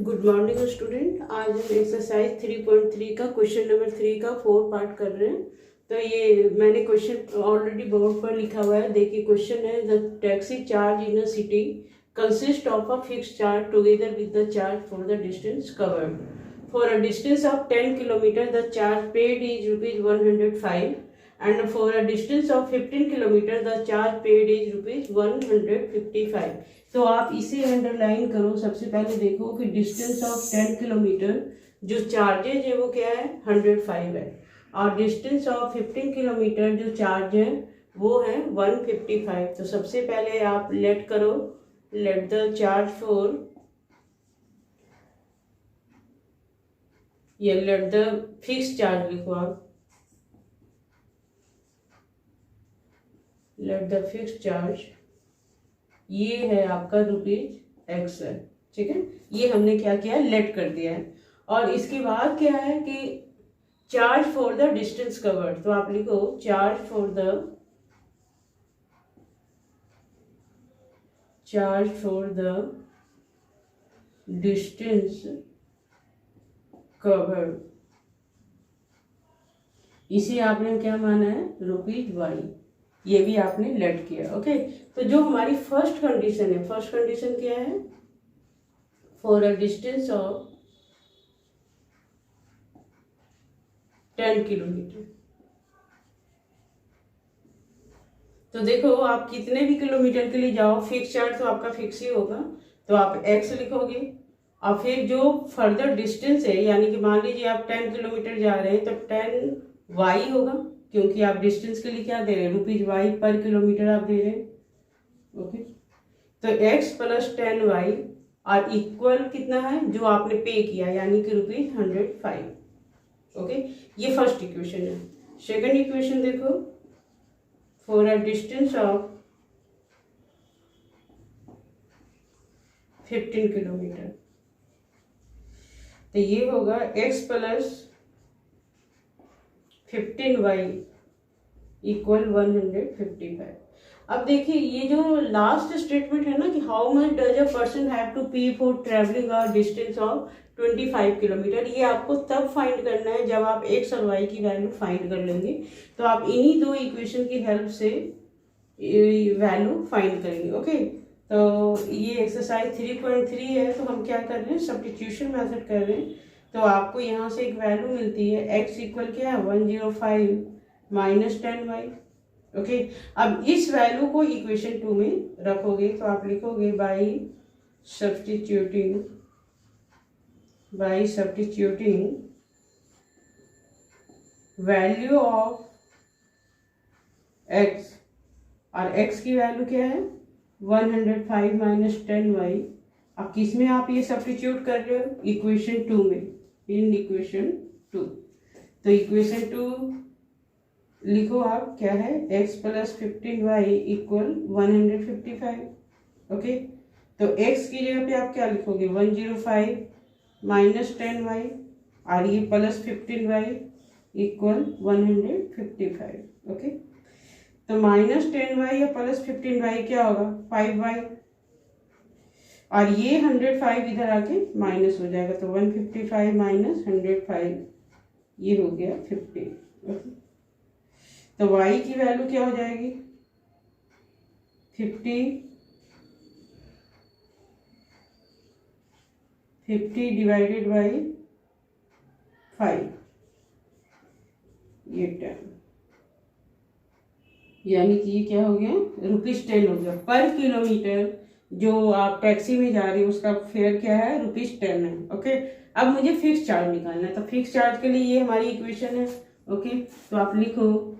Good morning student. आज हम exercise 3.3 का क्वेश्चन नंबर 3 का 4 पार्ट कर रहे हैं। तो ये मैंने क्वेश्चन ऑलरेडी बोर्ड पर लिखा हुआ है। देखिए क्वेश्चन है, the taxi charge in a city consist of a fixed charge together with the charge for the distance covered. For a distance of 10 kilometre the charge paid is ₹105 and for a distance of 15 kilometre the charge paid is ₹155। तो आप इसे underline करो। सबसे पहले देखो कि distance of 10 kilometre जो charges है वो क्या है, 105 है, और डिस्टेंस ऑफ 15 किलोमीटर जो चार्ज है वो है 155। तो सबसे पहले आप लेट करो, लेट द चार्ज फॉर, ये लेट द फिक्स चार्ज लिखो आप, लेट द फिक्स चार्ज, ये है आपका ₹X है, ठीक है। ये हमने क्या किया, लेट कर दिया है। और इसके बाद क्या है कि charge for the distance covered, तो आप लिखो charge for the distance covered, इसे आपने क्या माना है, ₹Y, ये भी आपने लेट किया। ओके, तो जो हमारी फर्स्ट कंडीशन है, फर्स्ट कंडीशन क्या है, for a distance of 10 kilometre. तो देखो आप कितने भी किलोमीटर के लिए जाओ, फिक्स चार्ज तो आपका फिक्स ही होगा, तो आप X लिखोगे। और फिर जो फर्दर डिस्टेंस है, यानी कि मान लीजिए आप 10 किलोमीटर जा रहे हैं तो 10Y होगा, क्योंकि आप डिस्टेंस के लिए क्या दे रहे हैं, ₹Y पर किलोमीटर आप दे रहे हैं। ओके, तो X प्लस 10Y और इक्वल कितना है जो आपने पे किया, यानी कि ₹105। ओके, ये फर्स्ट इक्वेशन है। सेकंड इक्वेशन देखो, for a distance of 15 kilometre, तो ये होगा X प्लस 15Y इक्वल 155। अब देखिए ये जो लास्ट स्टेटमेंट है ना कि how much does a person have to pay for travelling a distance of 25 kilometre, ये आपको तब फाइंड करना है जब आप X और Y की वैल्यू फाइंड कर लेंगे। तो आप इन्हीं दो इक्वेशन की हेल्प से वैल्यू फाइंड करेंगे। ओके, तो ये एक्सरसाइज 3.3 है, तो हम क्या कर रहे हैं, सब्स्टिट्यूशन मेथड कर रहे हैं। तो आपको यहाँ से एक वैल्यू मिलती है, X इक्वल क्या है, 105 माइनस 10Y। ओके, अब इस वैल्यू को इक्वेशन 2 में रखोगे तो आप लिखोगे by substituting value of X, और X की वैल्यू क्या है, 105 माइनस 10Y। अब किस में आप ये सब्स्टिट्यूट कर रहे हो, इक्वेशन 2 में, इन इक्वेशन 2। तो इक्वेशन 2 लिखो आप, क्या है, X plus 15Y equal 155। Okay, तो X की जगह पे आप क्या लिखोगे, 105 माइनस 10Y और ये प्लस 15Y इक्वल 155। ओके, तो माइनस 10Y या प्लस 15Y क्या होगा, 5Y, और ये 105 इधर आके माइनस हो जाएगा, तो 155 माइनस 105 ये हो गया 50। ओके, तो Y की वैल्यू क्या हो जाएगी, 50 डिवाइडेड बाई 5, ये 10, यानी कि ये क्या हो गया, ₹10 हो गया पर किलोमीटर। जो आप टैक्सी में जा रहे हो उसका फेयर क्या है, ₹10 है। ओके, अब मुझे फिक्स चार्ज निकालना है, तो फिक्स चार्ज के लिए ये हमारी इक्वेशन है। ओके, तो आप लिखो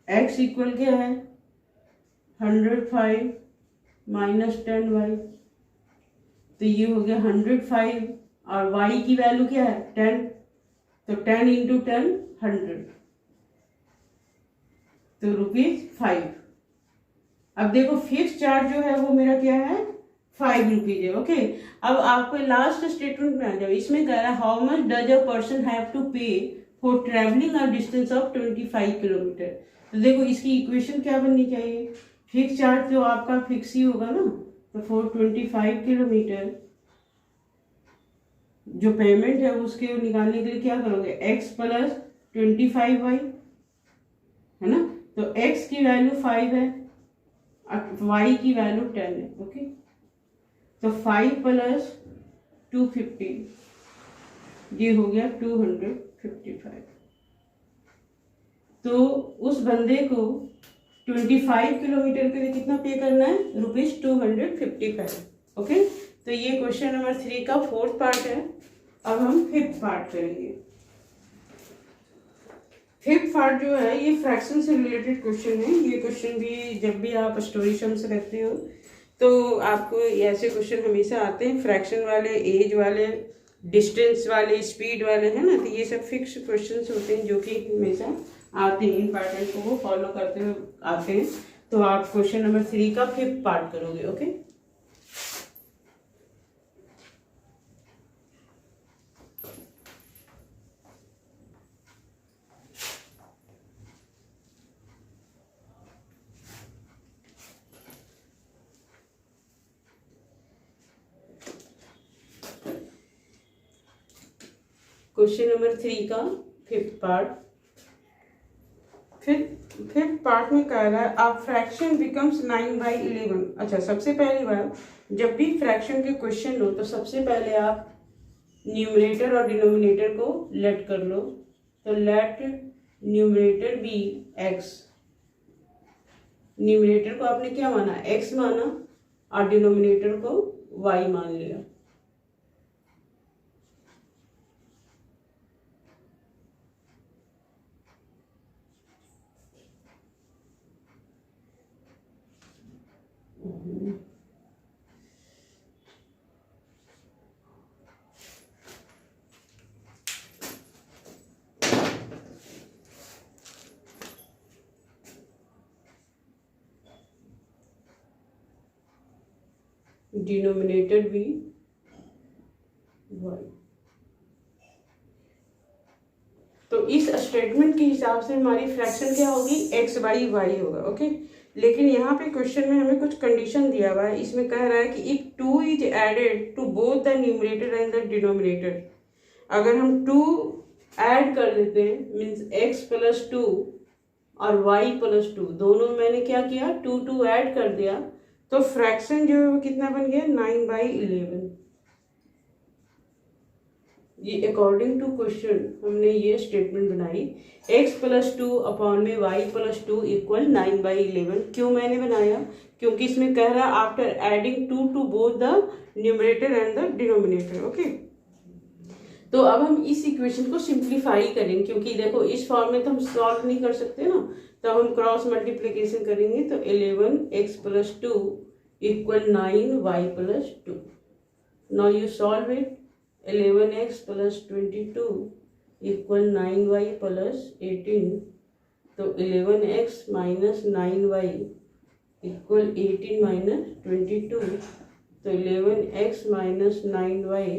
X इक्वल क्या है, 105 माइनस 10Y, तो ये हो गया 105, और Y की वैल्यू क्या है, 10, तो 10 इंटू 10 100, तो ₹5। अब देखो फिक्स चार्ज जो है वो मेरा क्या है, ₹5 है। ओके, अब आपको लास्ट स्टेटमेंट में आ जाओ, इसमें कह रहा है how much does a person have to pay for travelling a distance of 25 kilometre. तो देखो इसकी इक्वेशन क्या बननी चाहिए, फिक्स चार्ज जो आपका फिक्स ही होगा ना, तो फॉर 25 किलोमीटर जो पेमेंट है उसके निकालने के लिए क्या करोगे, x प्लस 25y है ना, तो x की वैल्यू 5 है और y की वैल्यू 10 है। ओके, तो 5 प्लस 250 ये हो गया 255। तो उस बंदे को 25 किलोमीटर के लिए कितना पे करना है, ₹255। ओके, तो ये क्वेश्चन नंबर 3 का 4th पार्ट है। अब हम 5th पार्ट करेंगे। 5th पार्ट जो है ये फ्रैक्शन से रिलेटेड क्वेश्चन है। ये क्वेश्चन भी जब भी आप स्टोरी सम्स करते हो तो आपको ऐसे क्वेश्चन हमेशा आते हैं, फ्रैक्शन वाले, एज वाले, डिस्टेंस वाले, स्पीड वाले, है ना। तो ये सब फिक्स क्वेश्चंस होते हैं जो कि हमेशा आते हैं, इन पैटर्न को वो फॉलो करते हुए आते हैं। तो आप क्वेश्चन नंबर 3 का 5th पार्ट करोगे। ओके, क्वेश्चन नंबर 3 का 5th पार्ट। फिफ्थ पार्ट में कह रहा है अब फ्रैक्शन बिकम्स 9/11। अच्छा, सबसे पहली बार जब भी फ्रैक्शन के क्वेश्चन हो तो सबसे पहले आप न्यूमरेटर और डिनोमिनेटर को लेट कर लो। तो let numerator be x, numerator को आपने क्या माना, x माना और डिनोमिनेटर को y मान लिया। डिनोमिनेटर भी y। तो इस स्टेटमेंट के हिसाब से हमारी फ्रैक्शन क्या होगी, x/y होगा। ओके, लेकिन यहाँ पे क्वेश्चन में हमें कुछ कंडीशन दिया हुआ है। इसमें कह रहा है कि if 2 is added to both the numerator and the denominator, अगर हम 2 ऐड कर देते हैं मीन्स x प्लस 2 और y प्लस 2, दोनों मैंने क्या किया, 2 ऐड कर दिया, तो फ्रैक्शन जो है वो कितना बन गया, 9/11। ये अकॉर्डिंग टू क्वेश्चन हमने ये स्टेटमेंट बनाई, x प्लस 2 अपॉन में y प्लस 2 इक्वल 9/11। क्यों मैंने बनाया, क्योंकि इसमें कह रहा है after adding 2 to both the numerator and the denominator. Okay, तो अब हम इस इक्वेशन को सिंप्लीफाई करेंगे, क्योंकि देखो इस फॉर्म में तो हम सॉल्व नहीं कर सकते ना, तो हम क्रॉस मल्टीप्लीकेशन करेंगे। तो 11x plus 2 equal 9y plus 2। Now you solve it. 11x plus 22 equal 9y plus 18। तो 11x minus 9y equal 18 minus 22। तो 11x minus 9y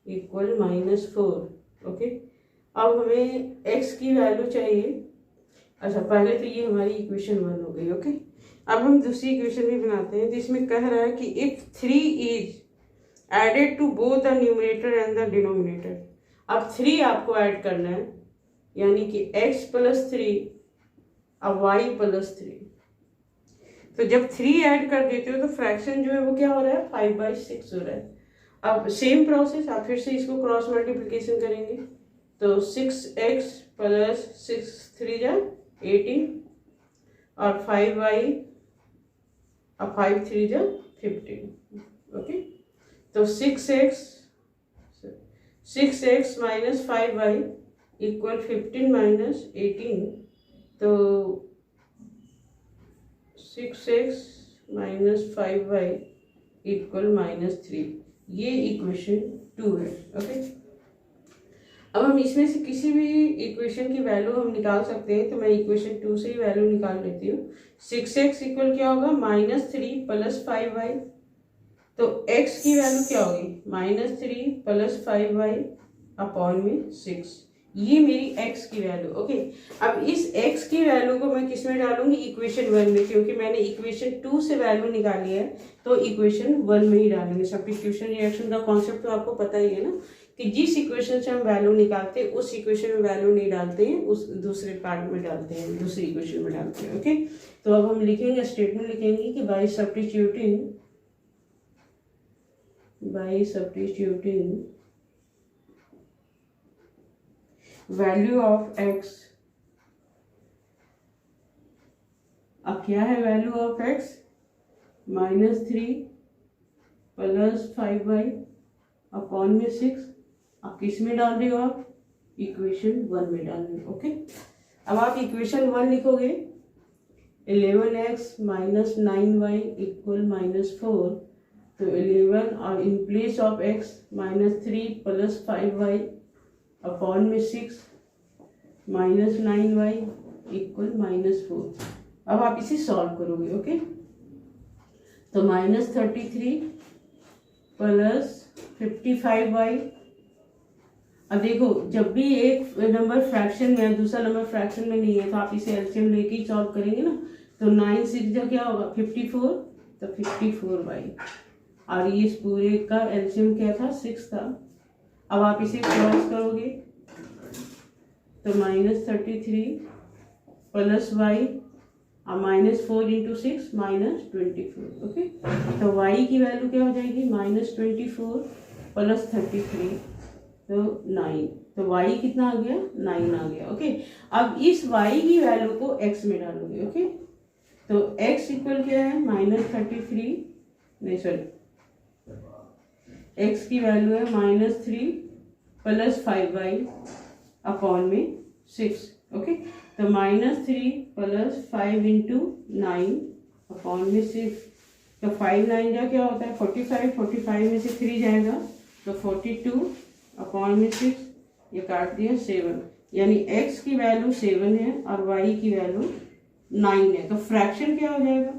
equal -4। Okay, अब हमें x की वैल्यू चाहिए। अच्छा, पहले तो ये हमारी इक्वेशन 1 हो गई। ओके, अब हम दूसरी इक्वेशन भी बनाते हैं जिसमें कह रहा है कि if 3 is added to both the numerator and the denominator. अब 3 आपको ऐड करना है, यानी कि x प्लस 3 और y प्लस 3। तो जब 3 ऐड कर देते हो तो फ्रैक्शन जो है वो क्या हो रहा है, 5/6 हो रहा है। अब सेम प्रोसेस, आप फिर से इसको क्रॉस मल्टीप्लिकेशन करेंगे। तो 6x प्लस 6 3 जा 18 और 5y और 5 3 जा 15। ओके, तो 6x minus 5y equal 15 minus 18। तो 6x माइनस 5y इक्वल -3। ये इक्वेशन 2 है। ओके, अब हम इसमें से किसी भी इक्वेशन की वैल्यू हम निकाल सकते हैं। तो मैं इक्वेशन 2 से ही वैल्यू निकाल लेती हूँ। 6x इक्वल क्या होगा, -3 प्लस 5y। तो x की वैल्यू क्या होगी, -3 प्लस 5y अपॉन में 6। ये मेरी x की वैल्यू। ओके, अब इस x की वैल्यू को मैं किस में डालूंगी, इक्वेशन 1 में, क्योंकि मैंने इक्वेशन 2 से वैल्यू निकाली है तो इक्वेशन 1 में ही डालेंगे। सब्स्टिट्यूशन रिएक्शन का कॉन्सेप्ट तो आपको पता ही है ना, कि जिस इक्वेशन से हम वैल्यू निकालते हैं उस इक्वेशन में वैल्यू नहीं डालते हैं, उस दूसरे पार्ट में डालते हैं, दूसरी इक्वेशन में डालते हैं। ओके, तो अब हम लिखेंगे, स्टेटमेंट लिखेंगे कि bye substituting value of x, अब क्या है value of x, -3 + 5y upon में 6, अब किस में डाल रहे हो आप, इक्वेशन 1 में डाल रहे हो। ओके, अब आप इक्वेशन 1 लिखोगे 11x - 9y = -4, तो 11 और in place of x -3 + 5y upon में 6 -9y = -4। अब आप इसे सॉल्व करोगे। ओके, तो -33 + 55y, अब देखो जब भी एक नंबर फ्रैक्शन में है दूसरा नंबर फ्रैक्शन में नहीं है तो आप इसे एलसीएम लेके ही सॉल्व करेंगे ना। तो 9 6 जो क्या होगा 54, तो 54y, और ये इस पूरे का एलसीएम क्या था 6 था। अब आप इसे क्रॉस करोगे तो -33 + y और -4 × 6 -24। ओके, तो y की वैल्यू क्या हो जाएगी, -24 + 33 तो 9, तो y कितना आ गया, 9 आ गया। ओके, अब इस y की वैल्यू को x में डालोगे। ओके, तो x इक्वल क्या है, -33, नहीं सॉरी, x की वैल्यू है -3 + 5y अपॉन में 6। ओके, तो -3 + 5 × 9 अपॉन में 6, तो 5 9 जा क्या होता है 45, 45 में से 3 जाएगा तो 42 अपॉन में 6, ये काट दिया 7, यानी x की वैल्यू 7 है और y की वैल्यू 9 है। तो फ्रैक्शन क्या हो जाएगा,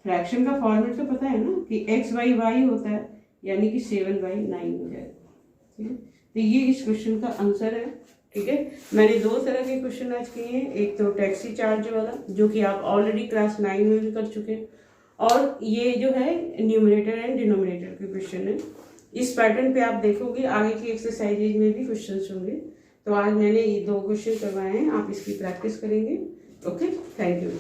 फ्रैक्शन का फॉर्मेट तो पता है ना कि x/y होता है, यानी कि 7/9 हो जाएगा। ठीक है, तो ये इस क्वेश्चन का आंसर है। ठीक है, मैंने 2 तरह के क्वेश्चन आज किए हैं, एक तो टैक्सी चार्ज वाला जो कि आप ऑलरेडी क्लास 9 में भी कर चुके हैं, और ये जो है न्यूमरेटर एंड डिनोमिनेटर के क्वेश्चन है। इस पैटर्न पे आप देखोगे आगे की एक्सरसाइजेज में भी क्वेश्चंस होंगे। तो आज मैंने ये 2 क्वेश्चन करवाए हैं, आप इसकी प्रैक्टिस करेंगे। Okay, thank you.